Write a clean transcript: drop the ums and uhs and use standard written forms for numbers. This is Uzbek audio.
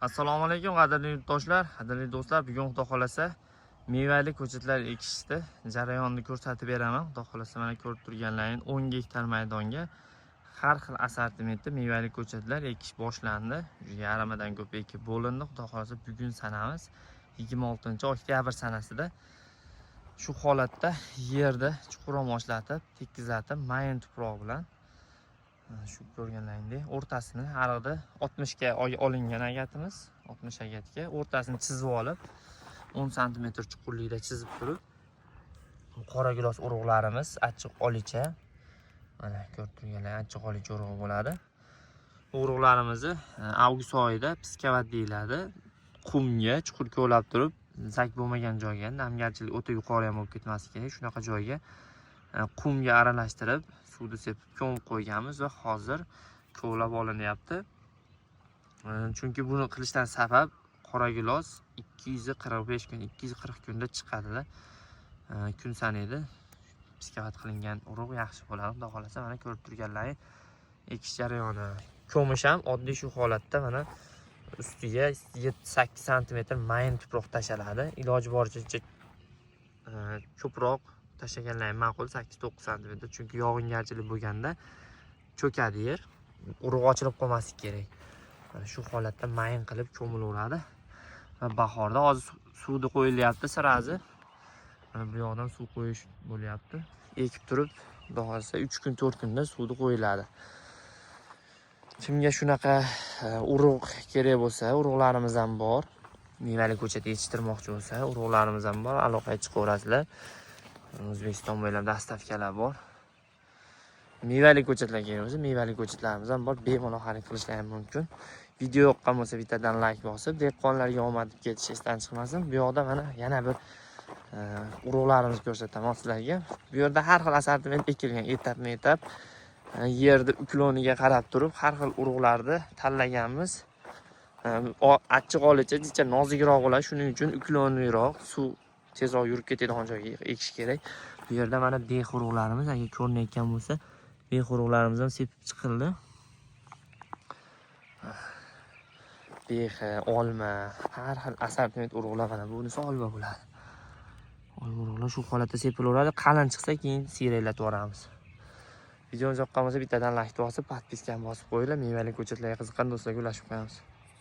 Assalomu alaykum qadrli yurtdoshlar, qadrli do'stlar. Bugun Xudo xolasa mevali ko'chatlar ekishdi. Jarayonni ko'rsatib beraman. Xudo xolasa mana ko'rib turganlaringiz 10 gektar maydonga har xil assortimentda mevali ko'chatlar ekish boshlandi. Yarimidan ko'p ekib bo'lindi. Xudo xolasa bugun sanamiz 26-oktyabr sanasida shu holatda yerda chuqur moshlatib, tekizlatib, mayin tuproq bilan shu ko'rganlaringdek o'rtasini arig'ida 60 ga olingan agatimiz, 60 agatga o'rtasini chizib olib 10 sm chuqurlikda chizib turib, qora gilos urug'larimiz achchiq olicha, mana ko'rib turganlar achchiq olicha urug'i bo'ladi. Urug'larimizni avgust oyida piskavat deyiladi. Qumga chuqur ko'lab turib, zak bo'lmagan joyga, namgarchilik o'ta yuqori ham bo'lib ketmasligi kerak. Shunaqa joyga qumga aralashtirib suvni sepib ko'mib qo'yganmiz va hozir ko'lab olinyapti. Chunki buni qilishdan sabab qora gilos 245 kun, 240 kunda chiqadi. Kun sanaydi piskavat qilingan urug' yaxshi bo'ladi. Xudo xolasa mana ko'rib turganlaring ekish jarayoni. Ko'mish ham oddiy shu holatda mana ustiga 7-8 sm mayin tuproq tashaladi. Iloji boricha ko'proq tashlaganlar ma'qul, 8-9 sm, chunki yog'ingarchilik bo'lganda cho'kadi yer, urug' ochilib qolmasligi kerak. Mana shu holatda mayin qilib ko'milaveradi va bahorda hozir suvni qo'yilyapti sirazi. Mana bu yoqdan suv qo'yish bo'lyapti. Ekib turib, xudo xolasa 3 kun 4 kunda suvni qo'yiladi. Kimga shunaqa urug' kerak bo'lsa, urug'larimiz ham bor. Mevali ko'chat yetishtirmoqchi bo'lsa, urug'larimiz ham bor, aloqaga chiqaverasizlar. O'zbekiston bo'ylab dastavkalar bor. Mevali ko'chatlar kerak bo'lsa, mevali ko'chatlarimiz ham bor. Bemalol xarid qilishlar ham mumkin. Video yoqqan bo'lsa bittadan like bosib, dehqonlarga omad ketish esdan chiqmasin. Bu yoqda mana yana bir urug'larimizni ko'rsataman sizlarga. Bu yerda har xil assortiment ekilgan, etap yerda ukloniga qarab turib har xil urug'larni tanlaganmiz. Achchiq olicha jicha nozikroq bo'ladi, shuning uchun uklonliroq, suv tezroq yurib ketadigan joyga ekish kerak. Bu yerda mana bex urug'larimiz, agar ko'rinayotgan bo'lsa, bex urug'larimiz ham sepib chiqildi. Bex, olma, har xil assortiment urug'lar mana bunisi olma bo'ladi. Olma urug'lar shu holatda sepilaveradi. Qalin chiqsa keyin siyraklatib yuboramiz. Videomiz yoqqan bo'lsa bittadan like bosib, podpiskani bosib qo'yinglar. Mevali ko'chatlarga qiziqqan do'stlarga ulashib qo'yamiz.